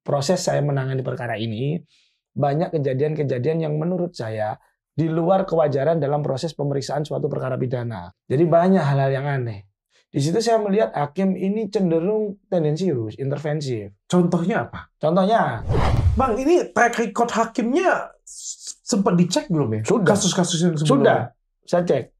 proses saya menangani perkara ini, banyak kejadian-kejadian yang menurut saya di luar kewajaran dalam proses pemeriksaan suatu perkara pidana. Jadi banyak hal-hal yang aneh. Di situ saya melihat hakim ini cenderung tendensius, intervensif. Contohnya apa? Contohnya, Bang, ini track record hakimnya sempat dicek belum ya? Sudah. Kasus-kasus yang sebelumnya. sudah, saya cek.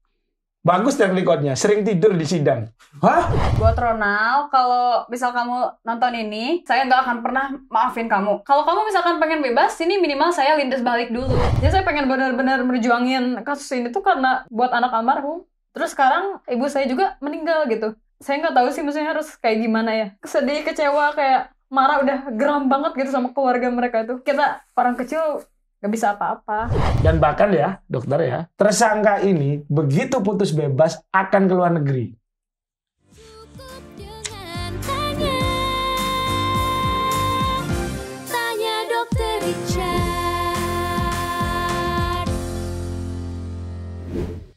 Bagus track recordnya, sering tidur di sidang. Hah? Buat Ronald, kalau misal kamu nonton ini, saya nggak akan pernah maafin kamu. Kalau kamu misalkan pengen bebas, ini minimal saya lindas balik dulu. Jadi saya pengen benar-benar berjuangin kasus ini tuh karena buat anak almarhum. Terus sekarang ibu saya juga meninggal gitu. Saya nggak tahu sih maksudnya harus kayak gimana ya. Sedih, kecewa, kayak marah, udah geram banget gitu sama keluarga mereka itu. Kita orang kecil nggak bisa apa-apa. Dan bahkan ya, dokter ya, tersangka ini begitu putus bebas akan ke luar negeri. Cukup dengan tanya Dokter Richard.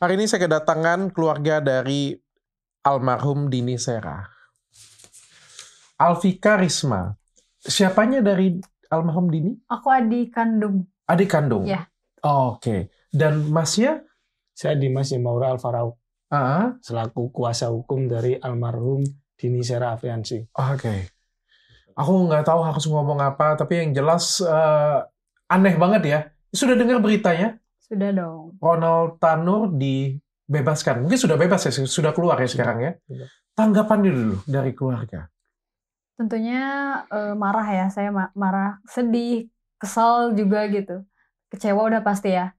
Hari ini saya kedatangan keluarga dari almarhum Dini Sera. Alvika Risma. Siapanya dari almarhum Dini? Aku adik kandung. Adik kandung? Ya. Oh, oke. Dan Masnya? Saya Dimas Imaura Alfarau, selaku kuasa hukum dari almarhum Dini Sera Afriansi. Oke. Aku nggak tahu harus ngomong apa, tapi yang jelas aneh banget ya. Sudah dengar beritanya? Sudah dong. Ronald Tanur dibebaskan. Mungkin sudah bebas ya, sudah keluar ya sekarang ya. Sudah. Tanggapannya dulu dari keluarga. Tentunya marah ya, saya marah, sedih, kesal juga gitu. Kecewa udah pasti ya.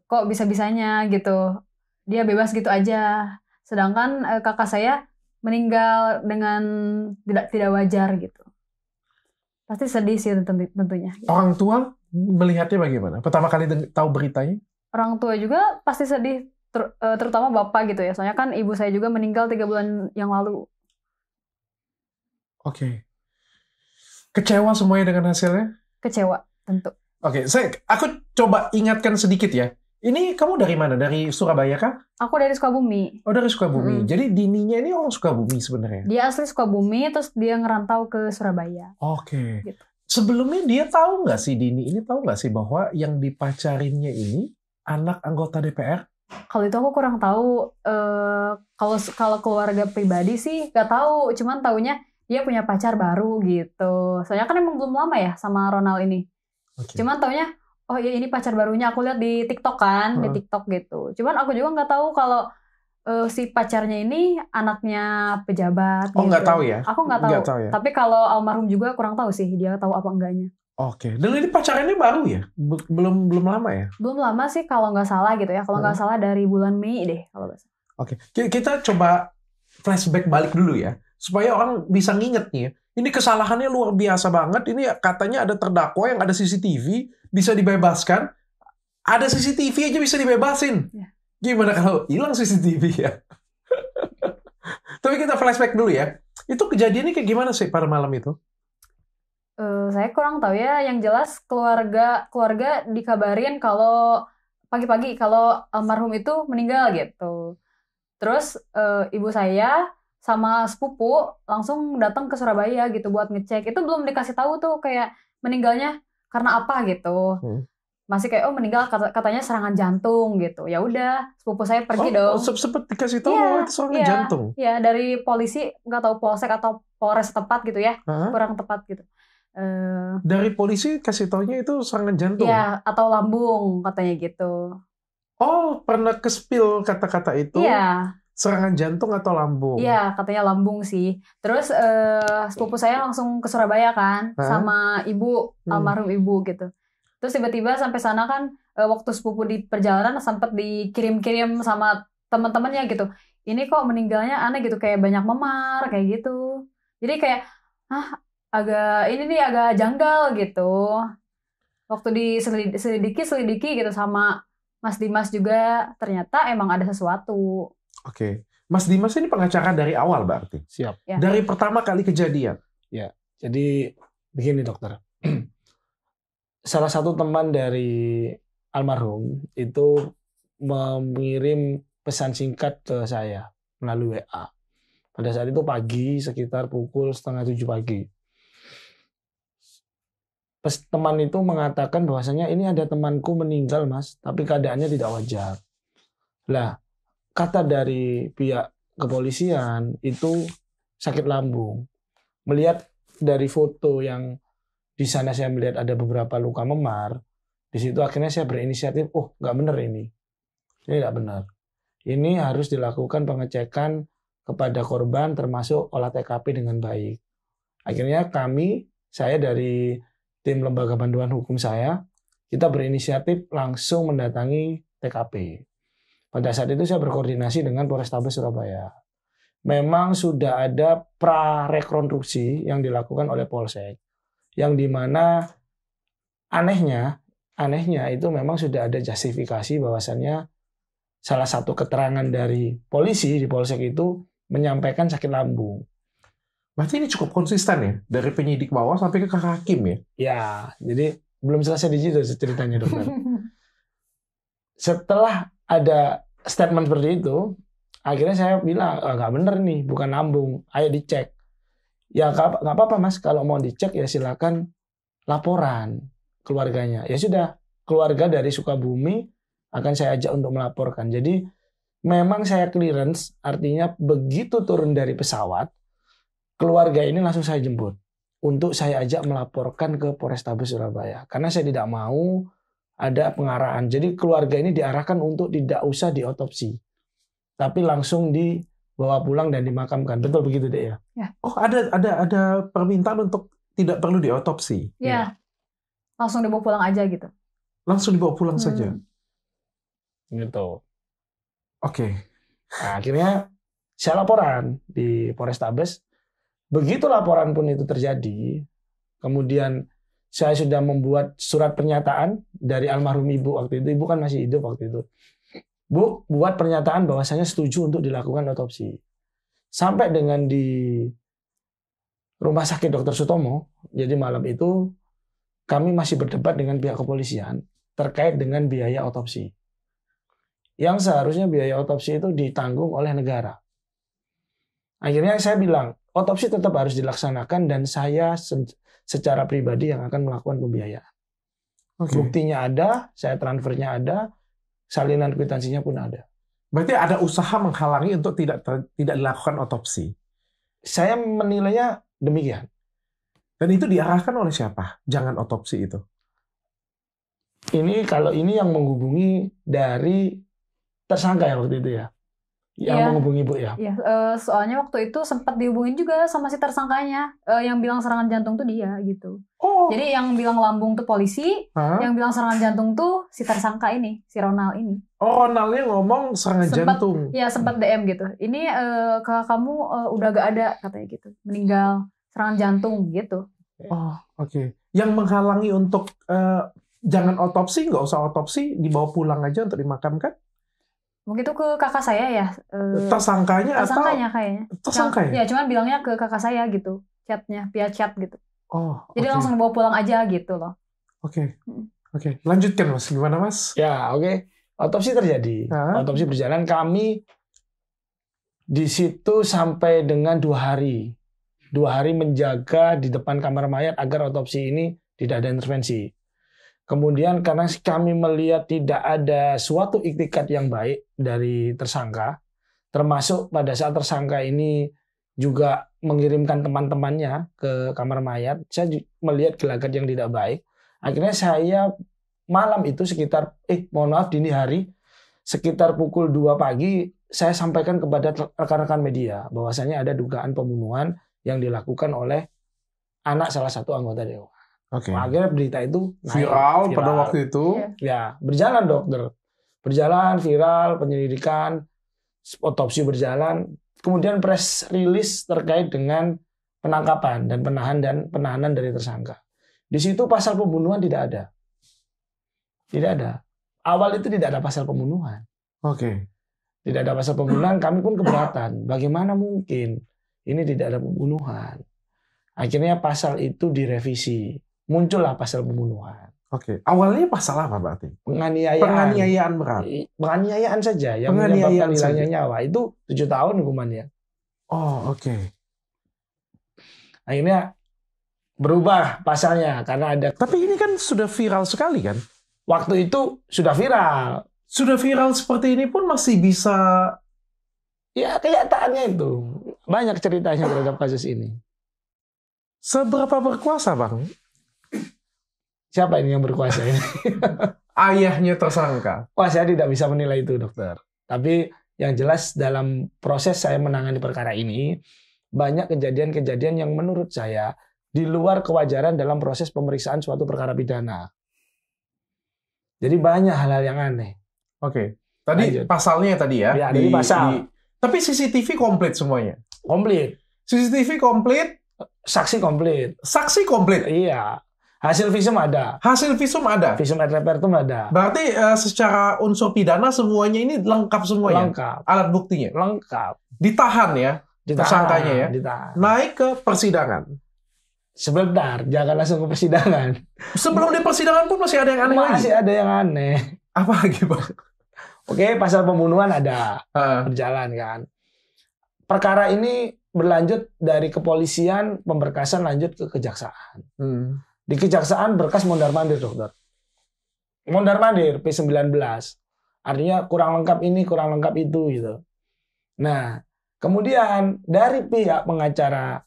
Kok bisa-bisanya gitu. Dia bebas gitu aja. Sedangkan kakak saya meninggal dengan tidak wajar gitu. Pasti sedih sih tentunya. Orang tua melihatnya bagaimana? Pertama kali tahu beritanya? Orang tua juga pasti sedih, terutama bapak gitu ya. Soalnya kan ibu saya juga meninggal 3 bulan yang lalu. Oke. Kecewa semuanya dengan hasilnya? Kecewa, tentu. Oke, aku coba ingatkan sedikit ya. Ini kamu dari mana? Dari Surabaya kah? Aku dari Sukabumi. Oh, dari Sukabumi. Jadi Dininya ini orang Sukabumi sebenarnya? Dia asli Sukabumi, terus dia ngerantau ke Surabaya. Oke. Gitu. Sebelumnya dia tahu nggak sih, Dini ini tahu nggak sih bahwa yang dipacarinnya ini anak anggota DPR? Kalau itu aku kurang tahu. Kalau keluarga pribadi sih nggak tahu. Cuman taunya dia punya pacar baru gitu. Soalnya kan emang belum lama ya sama Ronald ini. Oke. Cuman taunya, oh iya ini pacar barunya. Aku lihat di TikTok kan, di TikTok gitu. Cuman aku juga nggak tahu kalau si pacarnya ini anaknya pejabat. Oh, gitu. nggak tahu ya? Aku nggak tahu. Nggak tahu ya? Tapi kalau almarhum juga kurang tahu sih dia tahu apa enggaknya. Oke. Dan ini pacarannya baru ya? Belum lama ya? Belum lama sih kalau nggak salah gitu ya. Kalau nggak salah dari bulan Mei deh kalau nggak salah. Oke. Kita coba flashback balik dulu ya. Supaya orang bisa nginget nih ya. Ini kesalahannya luar biasa banget. Ini katanya ada terdakwa yang ada CCTV, bisa dibebaskan. Ada CCTV aja bisa dibebasin. Ya. Gimana kalau hilang CCTV ya? Tapi kita flashback dulu ya. Itu kejadiannya kayak gimana sih pada malam itu? Saya kurang tahu ya. Yang jelas keluarga dikabarin kalau pagi-pagi kalau almarhum itu meninggal gitu. Terus ibu saya sama sepupu langsung datang ke Surabaya gitu buat ngecek. Itu belum dikasih tahu tuh kayak meninggalnya karena apa gitu. Masih kayak meninggal katanya serangan jantung gitu. Ya udah, sepupu saya pergi dong. Sempet dikasih tahu Iya, itu serangan jantung. Iya, dari polisi nggak tahu polsek atau polres tepat gitu ya. Kurang tepat gitu. Dari polisi kasih taunya itu serangan jantung. Iya, atau lambung katanya gitu. Oh, pernah ke-spill kata-kata itu? Iya. Serangan jantung atau lambung? Iya, katanya lambung sih. Terus sepupu saya langsung ke Surabaya kan, sama ibu, almarhum ibu gitu. Terus tiba-tiba sampai sana kan, waktu sepupu di perjalanan sempat dikirim-kirim sama teman-temannya gitu. Ini kok meninggalnya aneh gitu, kayak banyak memar, kayak gitu. Jadi kayak, agak janggal gitu. Waktu diselidiki gitu sama Mas Dimas juga, ternyata emang ada sesuatu. Oke. Mas Dimas ini pengacara dari awal berarti? Siap. Ya. Dari pertama kali kejadian? Ya, jadi begini dokter. Salah satu teman dari almarhum itu mengirim pesan singkat ke saya melalui WA. Pada saat itu pagi, sekitar pukul 6:30 pagi. teman itu mengatakan bahwasanya ini ada temanku meninggal mas, tapi keadaannya tidak wajar. Lah, kata dari pihak kepolisian itu sakit lambung. Melihat dari foto yang di sana saya melihat ada beberapa luka memar, di situ akhirnya saya berinisiatif, nggak benar ini tidak benar. Ini harus dilakukan pengecekan kepada korban termasuk olah TKP dengan baik. Akhirnya saya dari tim lembaga bantuan hukum kita berinisiatif langsung mendatangi TKP. Pada saat itu saya berkoordinasi dengan Polrestabes Surabaya. Memang sudah ada prarekonstruksi yang dilakukan oleh Polsek, yang dimana anehnya itu memang sudah ada justifikasi bahwasannya salah satu keterangan dari polisi di Polsek itu menyampaikan sakit lambung. Berarti ini cukup konsisten ya, dari penyidik bawah sampai ke kakak hakim ya? Ya, jadi belum selesai di situ ceritanya dokter. Setelah ada statement seperti itu, akhirnya saya bilang, nggak bener nih, bukan lambung, ayo dicek. Ya nggak apa-apa mas, kalau mau dicek ya silakan laporan keluarganya. Ya sudah, keluarga dari Sukabumi akan saya ajak untuk melaporkan. Jadi memang saya clearance, artinya begitu turun dari pesawat, keluarga ini langsung saya jemput untuk saya ajak melaporkan ke Polrestabes Surabaya karena saya tidak mau ada pengarahan. Jadi keluarga ini diarahkan untuk tidak usah diotopsi, tapi langsung dibawa pulang dan dimakamkan. Betul begitu deh ya? Oh ada permintaan untuk tidak perlu diotopsi? Ya, langsung dibawa pulang aja gitu. Langsung dibawa pulang saja? Gitu. Oke. Nah, akhirnya saya laporan di Polrestabes. Begitu laporan pun itu terjadi, kemudian saya sudah membuat surat pernyataan dari almarhum ibu waktu itu. Ibu kan masih hidup waktu itu. Bu, buat pernyataan bahwasanya setuju untuk dilakukan otopsi. Sampai dengan di Rumah Sakit Dr. Sutomo, jadi malam itu kami masih berdebat dengan pihak kepolisian terkait dengan biaya otopsi. Yang seharusnya biaya otopsi itu ditanggung oleh negara. Akhirnya saya bilang, otopsi tetap harus dilaksanakan dan saya secara pribadi yang akan melakukan pembiayaan. Buktinya ada, saya transfernya ada, salinan kwitansinya pun ada. Berarti ada usaha menghalangi untuk tidak dilakukan otopsi? Saya menilainya demikian. Dan itu diarahkan oleh siapa? Jangan otopsi itu. Kalau ini yang menghubungi dari tersangka ya waktu itu ya. Yang menghubungi ibu ya. Iya, soalnya waktu itu sempat dihubungin juga sama si tersangkanya. Yang bilang serangan jantung tuh dia gitu. Oh. Jadi yang bilang lambung tuh polisi, yang bilang serangan jantung tuh si tersangka ini, si Ronald ini. Oh, Ronaldnya ngomong serangan jantung. Iya, sempat DM gitu. Ini kakak kamu udah gak ada katanya gitu. Meninggal serangan jantung gitu. Oh, oke. Yang menghalangi untuk jangan otopsi, nggak usah otopsi, dibawa pulang aja untuk dimakamkan? Mungkin itu ke kakak saya ya. Tersangkanya kayaknya. Tersangka ya? Ya, cuman bilangnya ke kakak saya gitu. Chatnya, via chat gitu. Oh, jadi langsung dibawa pulang aja gitu loh. Oke. Lanjutkan mas, gimana mas? Ya, oke. Otopsi terjadi. Otopsi berjalan. Kami di situ sampai dengan 2 hari. 2 hari menjaga di depan kamar mayat agar otopsi ini tidak ada intervensi. Kemudian karena kami melihat tidak ada suatu iktikat yang baik dari tersangka, termasuk pada saat tersangka ini juga mengirimkan teman-temannya ke kamar mayat, saya melihat gelagat yang tidak baik. Akhirnya saya malam itu sekitar, dini hari, sekitar pukul 2 pagi, saya sampaikan kepada rekan-rekan media bahwasanya ada dugaan pembunuhan yang dilakukan oleh anak salah satu anggota dewan. Akhirnya berita itu viral pada waktu itu. Ya, berjalan dokter. Berjalan, viral, penyelidikan, otopsi berjalan. Kemudian press release terkait dengan penangkapan dan penahanan dari tersangka. Di situ pasal pembunuhan tidak ada. Tidak ada. Awal itu tidak ada pasal pembunuhan. Tidak ada pasal pembunuhan, kami pun keberatan. Bagaimana mungkin ini tidak ada pembunuhan? Akhirnya pasal itu direvisi. Muncullah pasal pembunuhan. Awalnya pasal apa berarti? Penganiayaan berat. Penganiayaan saja yang menyebabkan hilangnya nyawa. Itu 7 tahun hukumannya. Oh, oke. Akhirnya berubah pasalnya karena ada Tapi ini kan sudah viral sekali kan? waktu itu sudah viral. Sudah viral seperti ini pun masih bisa. Ya kenyataannya itu banyak ceritanya terhadap kasus ini. Seberapa berkuasa, Bang? Siapa ini yang berkuasa ini? Ayahnya tersangka. Wah, saya tidak bisa menilai itu, dokter. Tapi yang jelas dalam proses saya menangani perkara ini, banyak kejadian-kejadian yang menurut saya di luar kewajaran dalam proses pemeriksaan suatu perkara pidana. Jadi banyak hal-hal yang aneh. Oke. Tadi Lanjut. pasalnya tadi ya. Ya, dari pasal. Tapi CCTV komplit semuanya. Komplit. CCTV komplit, Saksi komplit. saksi komplit. Iya. Hasil visum ada. Hasil visum ada. Visum et repertum ada. Berarti secara unsur pidana semuanya ini lengkap semuanya. Lengkap. Alat buktinya. Lengkap. Ditahan ya. Tersangkanya ya. Ditahan. Naik ke persidangan. Sebentar, jangan langsung ke persidangan. Sebelum di persidangan pun masih ada yang aneh lagi. Masih ada yang aneh. Apa lagi, Bang? Oke, pasal pembunuhan ada. Heeh. Berjalan kan. Perkara ini berlanjut dari kepolisian, pemberkasan lanjut ke kejaksaan. Di kejaksaan berkas mondar-mandir, dokter. Mondar-mandir P19. Artinya kurang lengkap ini, kurang lengkap itu gitu. Nah, kemudian dari pihak pengacara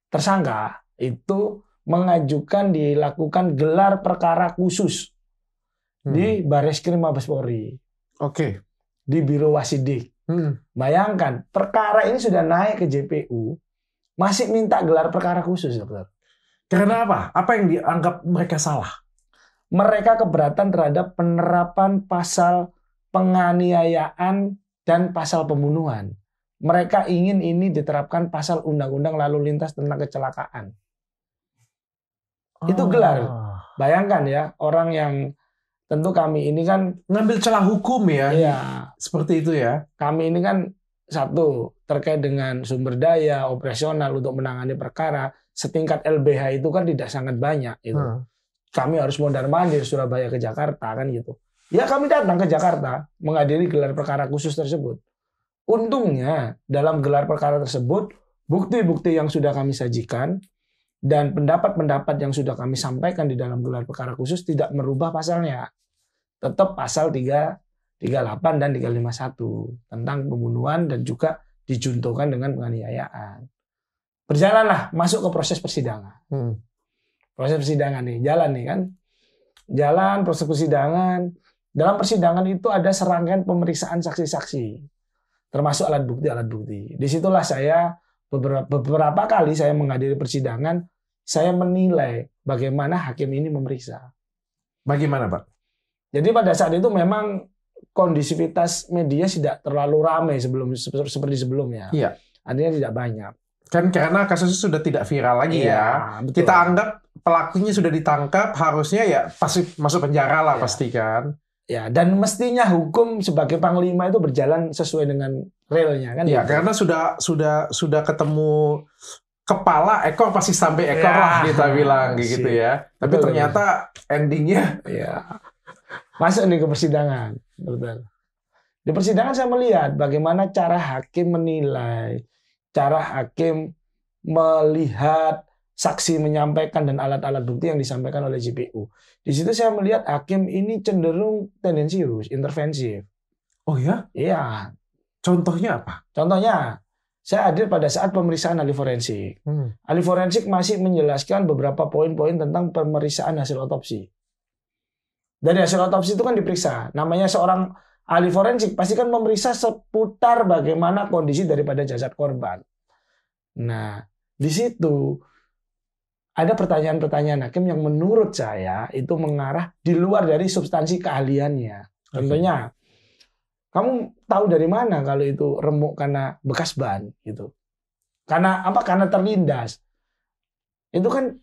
tersangka itu mengajukan dilakukan gelar perkara khusus di Bareskrim Mabes Polri, Oke. di Biro Wasidik. Bayangkan, perkara ini sudah naik ke JPU, masih minta gelar perkara khusus, dokter. Karena apa? Apa yang dianggap mereka salah? Mereka keberatan terhadap penerapan pasal penganiayaan dan pasal pembunuhan. Mereka ingin ini diterapkan pasal Undang-Undang Lalu Lintas tentang kecelakaan. Itu gelar. Bayangkan ya, orang yang tentu kami ini kan Ngambil celah hukum ya. ya, Seperti itu ya. kami ini kan satu terkait dengan sumber daya operasional untuk menangani perkara setingkat LBH itu kan tidak sangat banyak gitu. Kami harus mondar-mandir Surabaya ke Jakarta kan gitu. Ya kami datang ke Jakarta menghadiri gelar perkara khusus tersebut. Untungnya dalam gelar perkara tersebut bukti-bukti yang sudah kami sajikan dan pendapat-pendapat yang sudah kami sampaikan di dalam gelar perkara khusus tidak merubah pasalnya. Tetap pasal 338 dan 351 tentang pembunuhan dan juga dijuntukan dengan penganiayaan. Berjalanlah masuk ke proses persidangan. Proses persidangan nih, jalan nih kan. Jalan proses persidangan. Dalam persidangan itu ada serangkaian pemeriksaan saksi-saksi. Termasuk alat bukti. Disitulah saya beberapa kali saya menghadiri persidangan, saya menilai bagaimana hakim ini memeriksa. Bagaimana, Pak? Jadi pada saat itu memang kondisivitas media tidak terlalu ramai seperti sebelumnya. Iya. Artinya tidak banyak. Kan karena kasusnya sudah tidak viral lagi Iya, ya. betul. Kita anggap pelakunya sudah ditangkap, harusnya ya pasti masuk penjara lah Iya. pasti kan. Ya, dan mestinya hukum sebagai panglima itu berjalan sesuai dengan realnya kan. Iya, gitu. karena sudah ketemu kepala, ekor pasti sampai ekor Ya, lah kita bilang gitu sip. ya. Tapi Betul, ternyata endingnya Ya. Masuk nih ke persidangan. Betul. Di persidangan saya melihat bagaimana cara hakim menilai, cara hakim melihat saksi menyampaikan dan alat-alat bukti yang disampaikan oleh JPU. Di situ saya melihat hakim ini cenderung tendensius, intervensif. oh ya, Iya. contohnya apa? Contohnya, saya hadir pada saat pemeriksaan ahli forensik. Ahli forensik masih menjelaskan beberapa poin-poin tentang pemeriksaan hasil otopsi. Dari hasil otopsi itu kan diperiksa. Namanya seorang ahli forensik pasti kan memeriksa seputar bagaimana kondisi daripada jasad korban. Nah, di situ ada pertanyaan-pertanyaan hakim yang menurut saya itu mengarah di luar dari substansi keahliannya. Contohnya, kamu tahu dari mana kalau itu remuk karena bekas ban gitu? Karena apa? Karena terlindas. Itu kan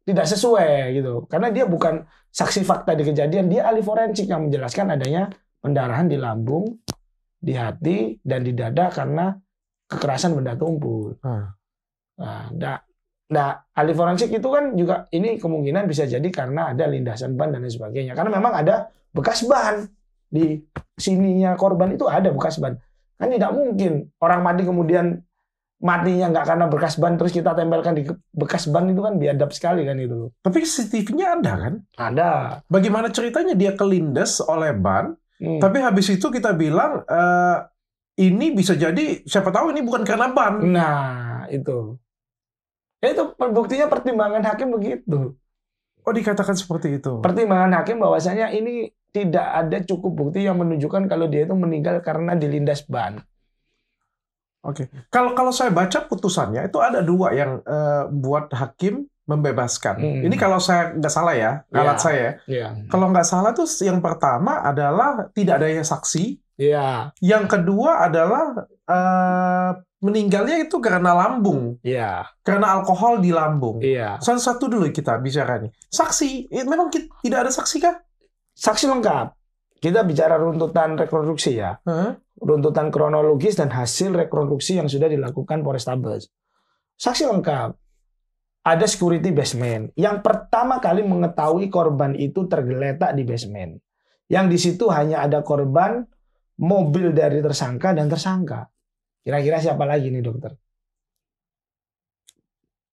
tidak sesuai gitu. Karena dia bukan saksi fakta di kejadian, dia ahli forensik yang menjelaskan adanya pendarahan di lambung, di hati dan di dada karena kekerasan benda tumpul. Nah, ahli forensik itu kan juga ini kemungkinan bisa jadi karena ada lindasan ban dan lain sebagainya. Karena memang ada bekas ban di sininya korban itu ada bekas ban. Kan tidak mungkin orang mati kemudian matinya nggak karena bekas ban terus kita tempelkan di bekas ban itu kan biadab sekali kan itu loh. Tapi CCTV-nya ada kan? Ada. Bagaimana ceritanya dia kelindes oleh ban, tapi habis itu kita bilang ini bisa jadi siapa tahu ini bukan karena ban. Nah, itu. Itu buktinya pertimbangan hakim begitu. Oh, dikatakan seperti itu. Pertimbangan hakim bahwasanya ini tidak ada cukup bukti yang menunjukkan kalau dia itu meninggal karena dilindas ban. Oke. Kalau saya baca putusannya itu ada 2 yang buat hakim membebaskan. Ini kalau saya nggak salah ya, alat saya. Iya. Kalau nggak salah tuh yang pertama adalah tidak adanya saksi. Iya. Yang kedua adalah meninggalnya itu karena lambung. Iya. Karena alkohol di lambung. Iya. Satu dulu kita bicara nih. Saksi, memang tidak ada saksi kah? Saksi lengkap. Kita bicara runtutan rekonstruksi ya. Runtutan kronologis dan hasil rekonstruksi yang sudah dilakukan Polrestabes. Saksi lengkap. Ada security basement. Yang pertama kali mengetahui korban itu tergeletak di basement. Yang di situ hanya ada korban, mobil dari tersangka dan tersangka. Kira-kira siapa lagi nih dokter?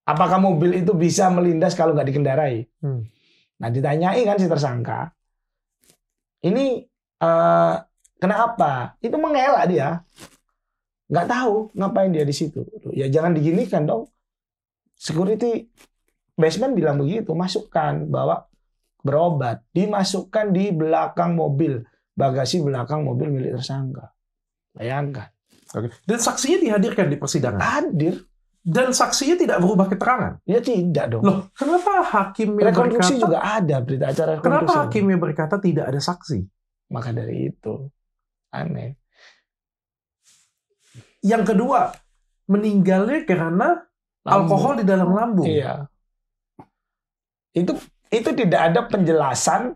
Apakah mobil itu bisa melindas kalau nggak dikendarai? Nah ditanyai kan si tersangka. Ini kenapa? Itu mengelak dia. Nggak tahu ngapain dia di situ. Ya jangan diginikan dong. Security basement bilang begitu. Masukkan, bawa berobat. Dimasukkan di belakang mobil. Bagasi belakang mobil milik tersangka. Bayangkan. Oke. Dan saksinya dihadirkan di persidangan? Hadir. Dan saksinya tidak berubah keterangan? Ya tidak dong. Loh, kenapa hakimnya rekonstruksi berkata, juga ada berita acara rekonstruksi. kenapa hakimnya berkata tidak ada saksi? Maka dari itu aneh. Yang kedua, meninggalnya karena alkohol di dalam lambung. Iya. Itu tidak ada penjelasan,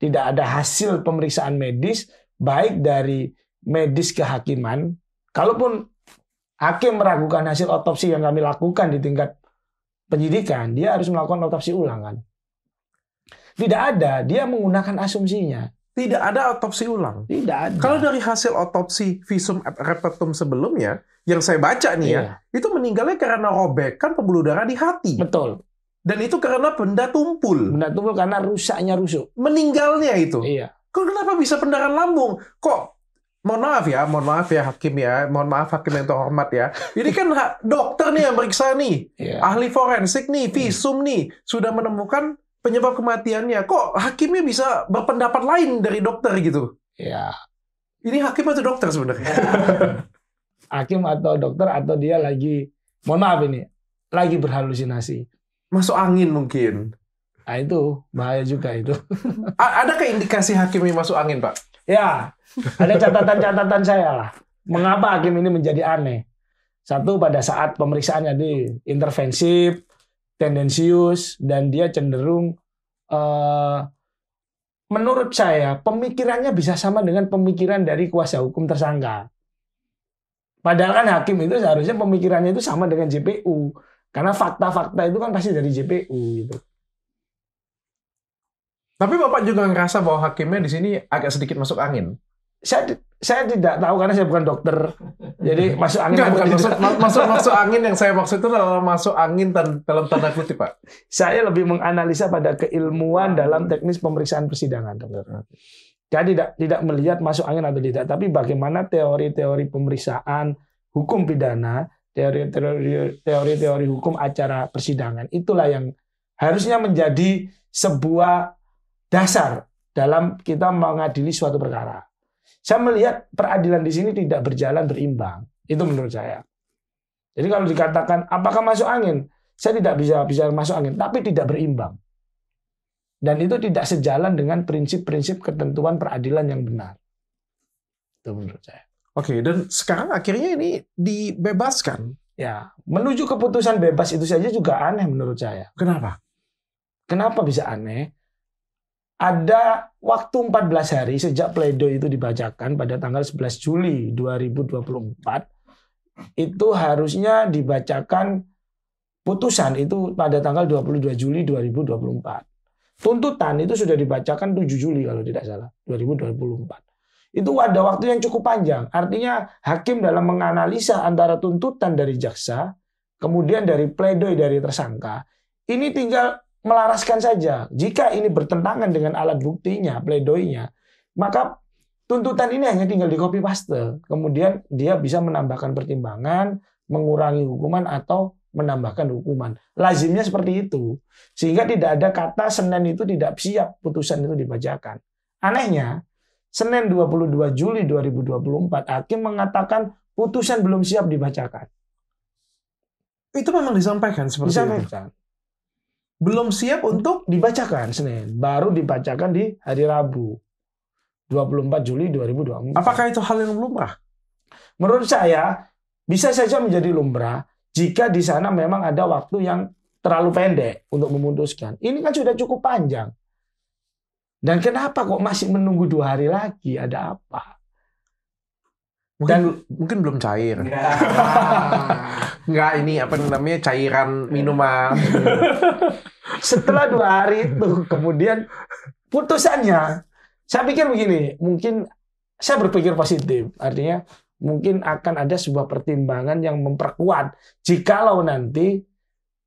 tidak ada hasil pemeriksaan medis baik dari medis kehakiman. Kalaupun hakim meragukan hasil otopsi yang kami lakukan di tingkat penyidikan, dia harus melakukan otopsi ulang kan. Tidak ada, dia menggunakan asumsinya. Tidak ada otopsi ulang. Tidak ada. Kalau dari hasil otopsi visum et repertum sebelumnya, yang saya baca nih ya, itu meninggalnya karena robekan pembuluh darah di hati. Betul. Dan itu karena benda tumpul. Benda tumpul karena rusaknya rusuk. Meninggalnya itu. Iya. Kok kenapa bisa pendarahan lambung? Kok, mohon maaf ya hakim ya, mohon maaf hakim yang terhormat ya. Ini kan dokter nih yang periksa nih, ahli forensik nih, visum nih, sudah menemukan penyebab kematiannya. Kok hakimnya bisa berpendapat lain dari dokter gitu? Iya. Ini hakim atau dokter sebenarnya? Hakim atau dokter atau dia lagi, mohon maaf ini, lagi berhalusinasi. Masuk angin mungkin. Nah itu bahaya juga itu. Adakah indikasi hakimnya masuk angin, Pak? Ya, ada catatan-catatan saya lah. Mengapa hakim ini menjadi aneh? Satu, pada saat pemeriksaannya di intervensif, tendensius, dan dia cenderung menurut saya pemikirannya bisa sama dengan pemikiran dari kuasa hukum tersangka. Padahal kan hakim itu seharusnya pemikirannya itu sama dengan JPU. Karena fakta-fakta itu kan pasti dari JPU gitu. Tapi Bapak juga ngerasa bahwa hakimnya di sini agak sedikit masuk angin. Saya tidak tahu karena saya bukan dokter. Jadi masuk angin. Enggak, bukan masuk angin yang saya maksud itu adalah masuk angin dalam tanda kutip, Pak. Saya lebih menganalisa pada keilmuan dalam teknis pemeriksaan persidangan, dokter. Saya tidak melihat masuk angin atau tidak, tapi bagaimana teori-teori pemeriksaan hukum pidana, teori-teori hukum acara persidangan, itulah yang harusnya menjadi sebuah dasar dalam kita mengadili suatu perkara. Saya melihat peradilan di sini tidak berjalan berimbang. Itu menurut saya. Jadi kalau dikatakan apakah masuk angin, saya tidak bisa bicara masuk angin, tapi tidak berimbang. Dan itu tidak sejalan dengan prinsip-prinsip ketentuan peradilan yang benar. Itu menurut saya. Oke, dan sekarang akhirnya ini dibebaskan. Ya, menuju keputusan bebas itu saja juga aneh menurut saya. Kenapa? Kenapa bisa aneh? Ada waktu 14 hari sejak pledoi itu dibacakan pada tanggal 11 Juli 2024. Itu harusnya dibacakan putusan itu pada tanggal 22 Juli 2024. Tuntutan itu sudah dibacakan 7 Juli kalau tidak salah, 2024. itu ada waktu yang cukup panjang. Artinya hakim dalam menganalisa antara tuntutan dari jaksa, kemudian dari pledoi dari tersangka, ini tinggal melaraskan saja. Jika ini bertentangan dengan alat buktinya, pledoinya, maka tuntutan ini hanya tinggal di copy paste. Kemudian dia bisa menambahkan pertimbangan, mengurangi hukuman atau menambahkan hukuman. Lazimnya seperti itu. Sehingga tidak ada kata Senin itu tidak siap putusan itu dibacakan. Anehnya, Senin 22 Juli 2024, hakim mengatakan putusan belum siap dibacakan. Itu memang disampaikan seperti itu. Disampaikan. Belum siap untuk Dibacakan Senin, baru dibacakan di hari Rabu 24 Juli 2024. apakah itu hal yang lumrah? Menurut saya bisa saja menjadi lumrah jika di sana memang ada waktu yang terlalu pendek untuk memutuskan. Ini kan sudah cukup panjang. Dan kenapa kok masih menunggu 2 hari lagi? Ada apa? Mungkin belum cair. Enggak, ini apa namanya, cairan minuman. Setelah 2 hari itu, kemudian putusannya, saya pikir begini, mungkin saya berpikir positif. Artinya mungkin akan ada sebuah pertimbangan yang memperkuat jikalau nanti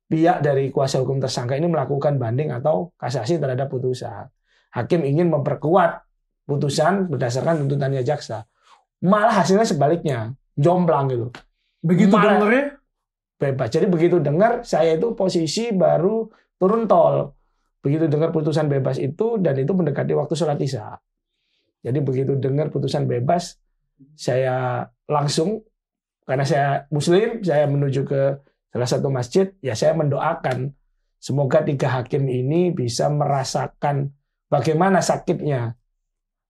pihak dari kuasa hukum tersangka ini melakukan banding atau kasasi terhadap putusan. Hakim ingin memperkuat putusan berdasarkan tuntutannya jaksa. Malah hasilnya sebaliknya, jomplang gitu. Begitu Malah dengarnya, bebas. Jadi begitu dengar, saya itu posisi baru turun tol. Begitu dengar putusan bebas itu, dan itu mendekati waktu sholat isya. Jadi begitu dengar putusan bebas, saya langsung, karena saya muslim, saya menuju ke salah satu masjid, ya saya mendoakan semoga 3 hakim ini bisa merasakan bagaimana sakitnya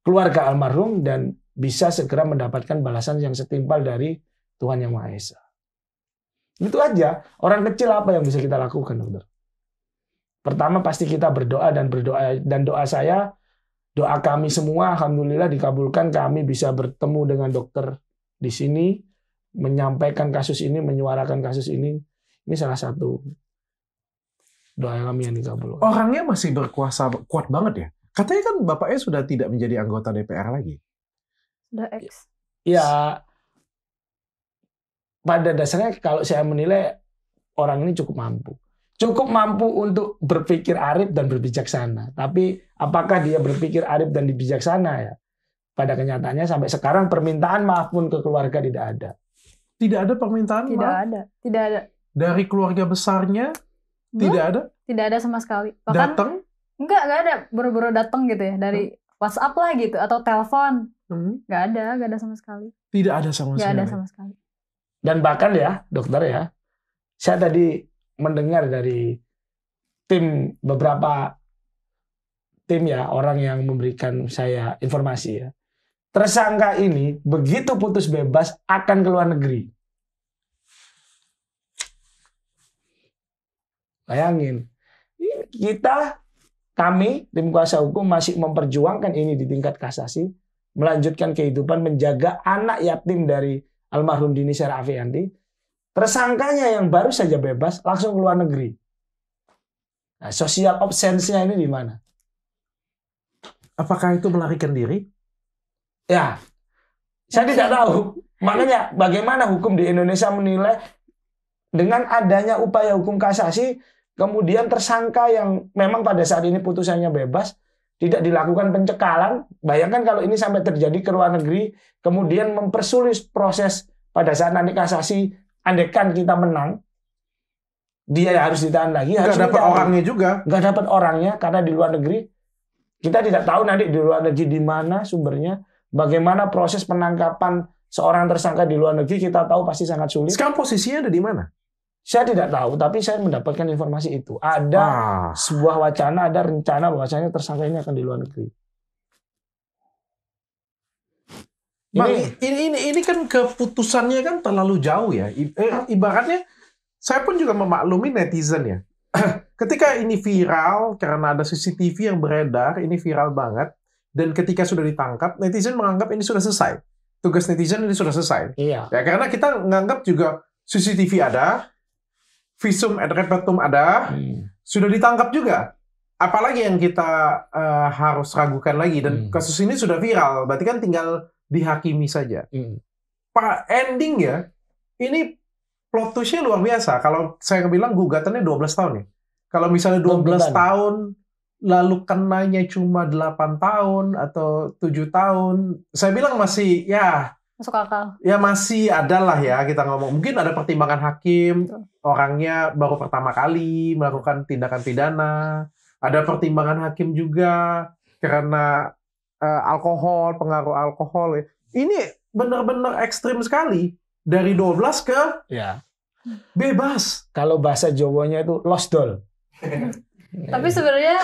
keluarga almarhum dan bisa segera mendapatkan balasan yang setimpal dari Tuhan Yang Maha Esa. Itu aja. Orang kecil apa yang bisa kita lakukan, dokter? Pertama pasti kita berdoa, dan doa saya, doa kami semua alhamdulillah dikabulkan. Kami bisa bertemu dengan dokter di sini, menyampaikan kasus ini, menyuarakan kasus ini. Ini salah satu doa kami yang dikabulkan. orangnya masih berkuasa kuat banget ya. Katanya kan bapaknya sudah tidak menjadi anggota DPR lagi. Udah X. Ya, pada dasarnya kalau saya menilai orang ini cukup mampu. Cukup mampu untuk berpikir arif dan berbijaksana. Tapi apakah dia berpikir arif dan bijaksana ya? Pada kenyataannya sampai sekarang permintaan maaf pun ke keluarga tidak ada. Tidak ada permintaan Tidak maaf ada. Tidak ada. dari keluarga besarnya. Tidak ada. Tidak ada sama sekali. Bahkan Datang. enggak ada. Buru-buru datang gitu ya dari WhatsApp lah gitu atau telepon. Enggak ada sama sekali. Tidak ada sama Enggak sekali. ada sama sekali. Dan bahkan ya, dokter ya, saya tadi mendengar dari beberapa tim ya, orang yang memberikan saya informasi ya. Tersangka ini begitu putus bebas akan ke luar negeri. Bayangin, kami tim kuasa hukum masih memperjuangkan ini di tingkat kasasi, melanjutkan kehidupan, menjaga anak yatim dari almarhum Dini Sera Afianti. Tersangkanya yang baru saja bebas langsung ke luar negeri. Nah, social absence-nya ini di mana? Apakah itu melarikan diri? Ya, saya tidak tahu. Makanya bagaimana hukum di Indonesia menilai dengan adanya upaya hukum kasasi, kemudian tersangka yang memang pada saat ini putusannya bebas, tidak dilakukan pencekalan. Bayangkan kalau ini sampai terjadi ke luar negeri, kemudian mempersulit proses pada saat nanti kasasi, andaikan kita menang, dia harus ditahan lagi. Nggak dapat orangnya juga. Nggak dapat orangnya karena di luar negeri. Kita tidak tahu nanti di luar negeri di mana sumbernya, bagaimana proses penangkapan seorang tersangka di luar negeri, kita tahu pasti sangat sulit. Sekarang posisinya ada di mana? Saya tidak tahu, tapi saya mendapatkan informasi itu. Ada sebuah wacana, ada rencana bahwasanya tersangka ini akan di luar negeri. Ini kan keputusannya kan terlalu jauh ya. Ibaratnya saya pun juga memaklumi netizen ya. Ketika ini viral karena ada CCTV yang beredar, ini viral banget. Dan ketika sudah ditangkap, netizen menganggap ini sudah selesai. Tugas netizen ini sudah selesai. Iya. Ya, karena kita menganggap juga CCTV ada, visum et repertum ada, sudah ditangkap juga. apalagi yang kita harus ragukan lagi, dan kasus ini sudah viral, berarti kan tinggal dihakimi saja. Pak, ending ya, ini plot twist-nya luar biasa. Kalau saya bilang gugatannya 12 tahun ya. Kalau misalnya 12 tahun, lalu kenanya cuma 8 tahun atau 7 tahun, saya bilang masih, ya, Masuk akal. ya masih ada lah ya kita ngomong. Mungkin ada pertimbangan hakim, orangnya baru pertama kali melakukan tindakan pidana. Ada pertimbangan hakim juga karena alkohol, pengaruh alkohol. Ini benar-benar ekstrim sekali. Dari 12 ke bebas. Kalau bahasa Jawanya itu lost doll. Tapi sebenarnya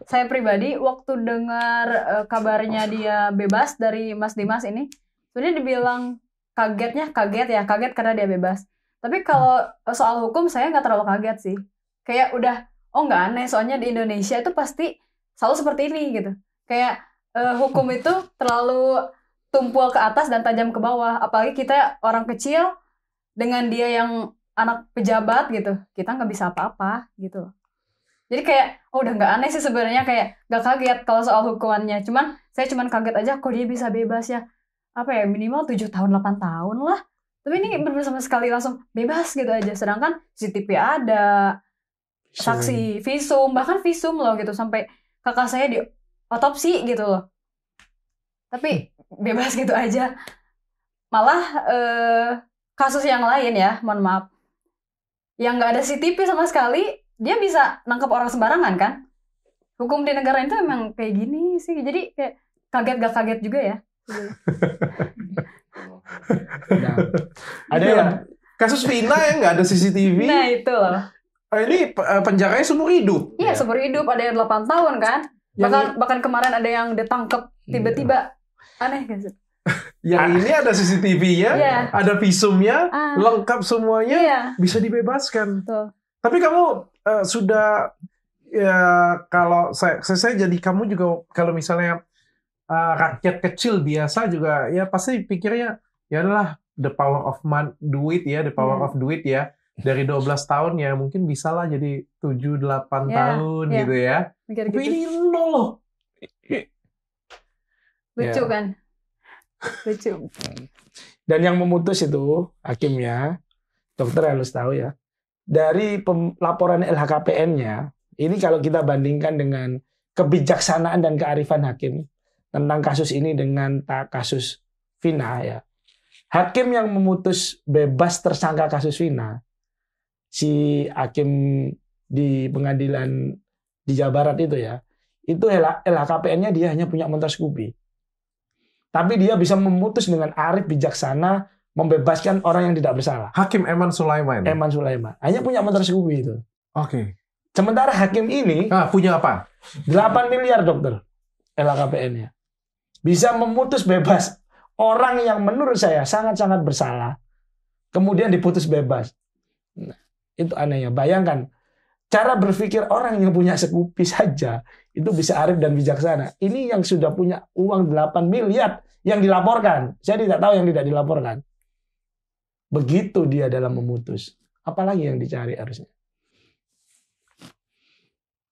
saya pribadi waktu dengar kabarnya dia bebas dari Mas Dimas ini, sebenarnya dibilang kaget karena dia bebas. Tapi kalau soal hukum saya nggak terlalu kaget sih. Kayak udah, nggak aneh, soalnya di Indonesia itu pasti selalu seperti ini gitu. Kayak hukum itu terlalu tumpul ke atas dan tajam ke bawah. Apalagi kita orang kecil dengan dia yang anak pejabat gitu, kita nggak bisa apa-apa gitu. Jadi kayak, udah nggak aneh sih sebenarnya, kayak nggak kaget kalau soal hukumannya. Saya cuman kaget aja kok dia bisa bebas ya. Apa ya, minimal 7 tahun, 8 tahun lah. Tapi ini bener sama sekali langsung bebas gitu aja. Sedangkan CCTV ada, saksi, visum, bahkan visum loh gitu. Sampai kakak saya di otopsi gitu loh. Tapi bebas gitu aja. Malah kasus yang lain ya, mohon maaf, yang nggak ada CCTV sama sekali, dia bisa nangkap orang sembarangan kan? Hukum di negara itu emang kayak gini sih. Jadi kayak kaget gak kaget juga ya. Nah, ada Iya. yang Kasus Vina yang nggak ada CCTV. Nah itu loh. Ini penjaranya seumur hidup. Iya, seumur hidup, ada yang 8 tahun kan. Bahkan kemarin ada yang ditangkap tiba-tiba. Aneh gak sih? Yang ini ada CCTV-nya, ada visumnya, lengkap semuanya, bisa dibebaskan. Betul. Tapi kamu sudah, ya kalau saya jadi kamu juga, kalau misalnya rakyat kecil biasa juga, ya pasti pikirnya, ya adalah the power of duit ya, the power of duit ya. Dari 12 tahun ya mungkin bisa lah jadi 7-8 tahun gitu ya. Mikir Tapi gitu. ini nol loh. Lucu kan? Lucu. Dan yang memutus itu hakimnya, dokter harus tahu ya. Dari laporan LHKPN-nya, ini kalau kita bandingkan dengan kebijaksanaan dan kearifan hakim tentang kasus ini dengan kasus Vina ya. Hakim yang memutus bebas tersangka kasus Vina, si hakim di pengadilan di Jawa Barat itu ya, itu LHKPN-nya dia hanya punya Montor Scoopy. Tapi dia bisa memutus dengan arif bijaksana, membebaskan orang yang tidak bersalah. Hakim Eman Sulaiman. Eman Sulaiman. Hanya punya Montor Scoopy itu. Oke. Sementara hakim ini Punya apa? 8 miliar dokter LHKPN-nya. Bisa memutus bebas orang yang menurut saya sangat-sangat bersalah. Kemudian diputus bebas. Nah, itu anehnya. Bayangkan cara berpikir orang yang punya Scoopy saja itu bisa arif dan bijaksana. Ini yang sudah punya uang 8 miliar yang dilaporkan. Saya tidak tahu yang tidak dilaporkan. Begitu dia dalam memutus. Apalagi yang dicari harusnya.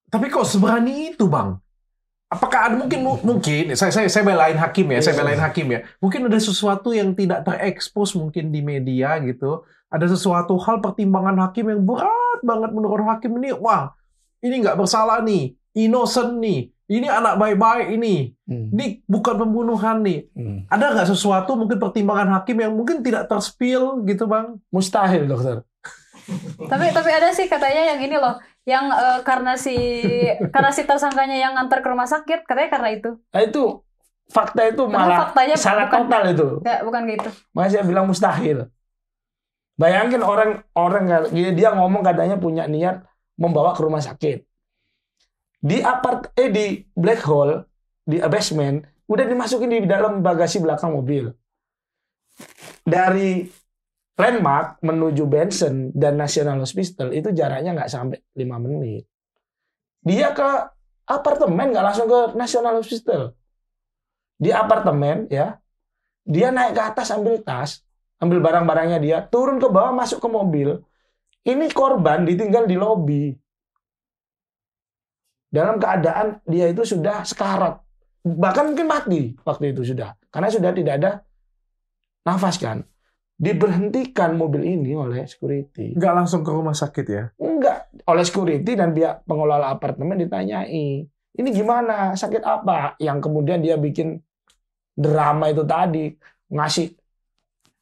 Tapi kok seberani itu, Bang? Apakah ada mungkin saya belain hakim ya, saya belain hakim ya. Mungkin ada sesuatu yang tidak terekspos mungkin di media gitu. Ada sesuatu hal pertimbangan hakim yang berat banget menurut hakim ini. Wah, ini nggak bersalah nih, innocent nih. Ini anak baik-baik ini. Ini bukan pembunuhan nih. Ada nggak sesuatu mungkin pertimbangan hakim yang mungkin tidak terspill gitu, Bang? Mustahil, dokter. Tapi ada sih katanya yang ini loh, yang karena si tersangkanya yang ngantar ke rumah sakit, katanya karena itu. Nah itu fakta itu malah faktanya salah bukan, total itu. Bukan gitu. Makanya saya bilang mustahil. Bayangin orang dia ngomong katanya punya niat membawa ke rumah sakit. Di black hole, di basement udah dimasukin di dalam bagasi belakang mobil. Dari Landmark menuju Benson dan National Hospital itu jaraknya nggak sampai 5 menit. Dia ke apartemen, nggak langsung ke National Hospital. Di apartemen ya, dia naik ke atas ambil tas, ambil barang-barangnya dia, turun ke bawah masuk ke mobil. Ini korban ditinggal di lobi. dalam keadaan dia itu sudah sekarat, bahkan mungkin mati waktu itu sudah, karena sudah tidak ada nafas kan. Diberhentikan mobil ini oleh security. Nggak langsung ke rumah sakit ya? Enggak, oleh security dan pihak pengelola apartemen ditanyai, ini gimana, sakit apa? Yang kemudian dia bikin drama itu tadi, ngasih